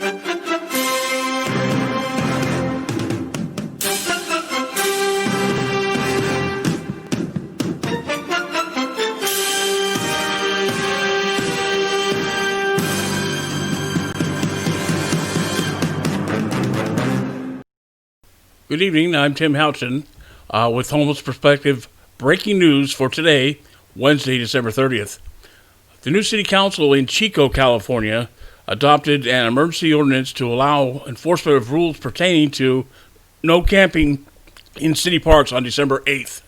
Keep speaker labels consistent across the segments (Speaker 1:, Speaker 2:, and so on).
Speaker 1: Good evening, I'm Tim Houghton with Homeless Perspective breaking news for today, Wednesday, December 30th. The new city council in Chico, California, adopted an emergency ordinance to allow enforcement of rules pertaining to no camping in city parks on December 8th.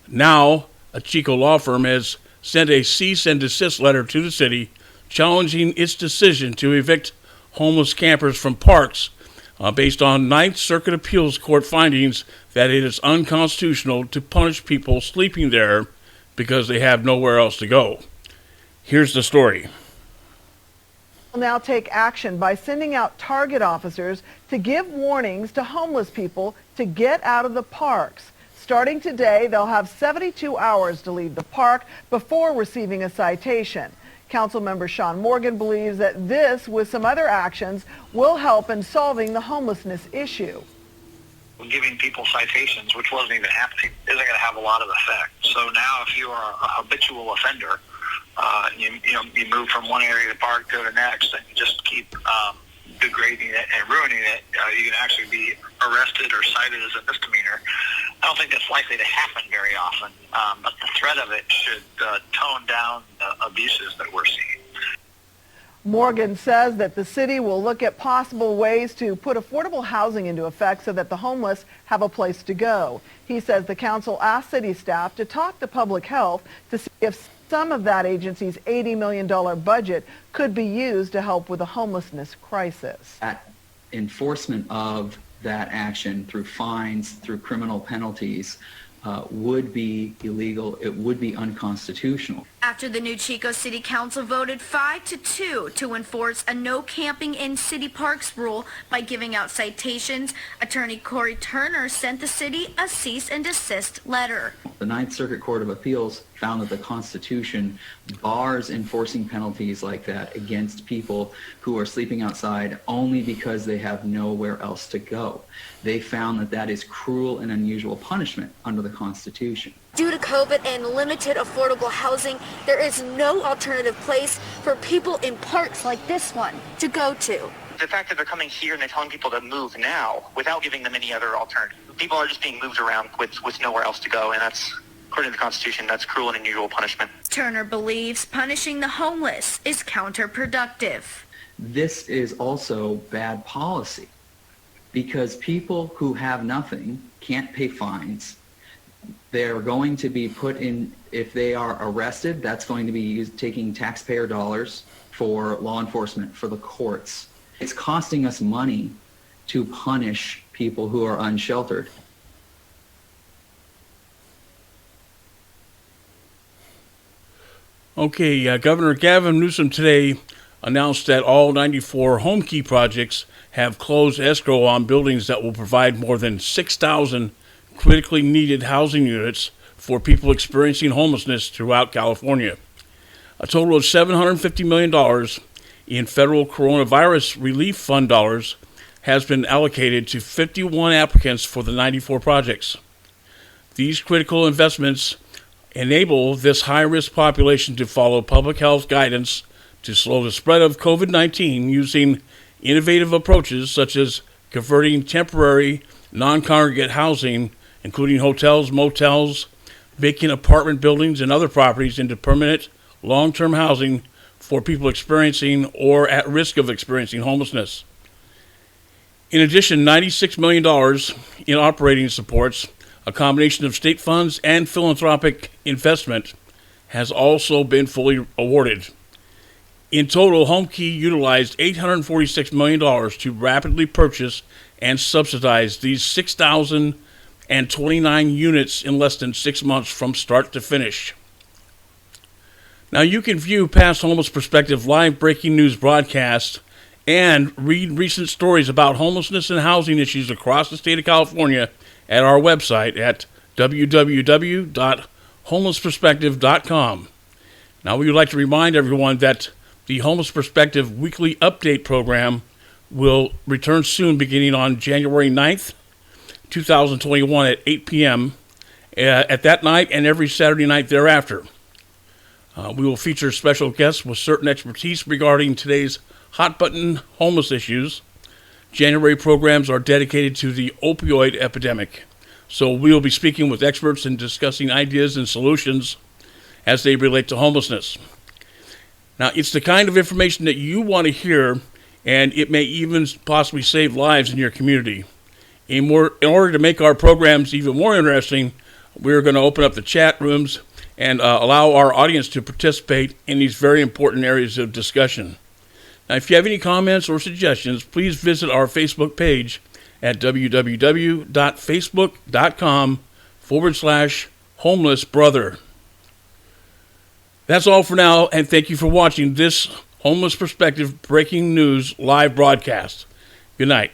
Speaker 1: Now, a Chico law firm has sent a cease-and-desist letter to the city challenging its decision to evict homeless campers from parks based on Ninth Circuit Appeals Court findings that it is unconstitutional to punish people sleeping there because they have nowhere else to go. Here's the story.
Speaker 2: Will now take action by sending out target officers to give warnings to homeless people to get out of the parks. Starting today, they'll have 72 hours to leave the park before receiving a citation. Councilmember Sean Morgan believes that this, with some other actions, will help in solving the homelessness issue.
Speaker 3: Giving people citations, which wasn't even happening, isn't going to have a lot of effect. So now if you are a habitual offender, you move from one area of the park to the next, and you just keep degrading it and ruining it, you can actually be arrested or cited as a misdemeanor. I don't think that's likely to happen very often, but the threat of it should tone down the abuses that we're seeing.
Speaker 2: Morgan says that the city will look at possible ways to put affordable housing into effect so that the homeless have a place to go. He says the council asked city staff to talk to public health to see if some of that agency's $80 million budget could be used to help with the homelessness crisis.
Speaker 4: That enforcement of that action through fines, through criminal penalties, would be illegal. It would be unconstitutional.
Speaker 5: After the new Chico City Council voted 5-2 to enforce a no camping in city parks rule by giving out citations, Attorney Corey Turner sent the city a cease and desist letter.
Speaker 4: The Ninth Circuit Court of Appeals found that the Constitution bars enforcing penalties like that against people who are sleeping outside only because they have nowhere else to go. They found that that is cruel and unusual punishment under the Constitution.
Speaker 5: Due to COVID and limited affordable housing, there is no alternative place for people in parks like this one to go to.
Speaker 6: The fact that they're coming here and they're telling people to move now without giving them any other alternative. People are just being moved around with nowhere else to go, and that's, according to the Constitution, that's cruel and unusual punishment.
Speaker 5: Turner believes punishing the homeless is counterproductive.
Speaker 4: This is also bad policy because people who have nothing can't pay fines. They're going to be put in, if they are arrested, that's going to be used taking taxpayer dollars for law enforcement, for the courts. It's costing us money to punish people who are unsheltered.
Speaker 1: Okay, Governor Gavin Newsom today announced that all 94 Homekey projects have closed escrow on buildings that will provide more than 6,000 critically needed housing units for people experiencing homelessness throughout California. A total of $750 million in federal coronavirus relief fund dollars has been allocated to 51 applicants for the 94 projects. These critical investments enable this high-risk population to follow public health guidance to slow the spread of COVID-19 using innovative approaches such as converting temporary non-congregate housing, including hotels, motels, vacant apartment buildings, and other properties into permanent long-term housing for people experiencing or at risk of experiencing homelessness. In addition, $96 million in operating supports, a combination of state funds and philanthropic investment, has also been fully awarded. In total, Homekey utilized $846 million to rapidly purchase and subsidize these 6,029 units in less than 6 months from start to finish. Now, you can view past Homeless Perspective live breaking news broadcasts and read recent stories about homelessness and housing issues across the state of California at our website at www.homelessperspective.com. Now, we would like to remind everyone that the Homeless Perspective Weekly Update program will return soon, beginning on January 9th, 2021 at 8 p.m. At that night and every Saturday night thereafter. We will feature special guests with certain expertise regarding today's hot-button homeless issues. January programs are dedicated to the opioid epidemic, so we will be speaking with experts and discussing ideas and solutions as they relate to homelessness. Now, it's the kind of information that you want to hear, and it may even possibly save lives in your community. In order to make our programs even more interesting, we're going to open up the chat rooms and allow our audience to participate in these very important areas of discussion. Now, if you have any comments or suggestions, please visit our Facebook page at www.facebook.com/homelessbrother. That's all for now, and thank you for watching this Homeless Perspective Breaking News live broadcast. Good night.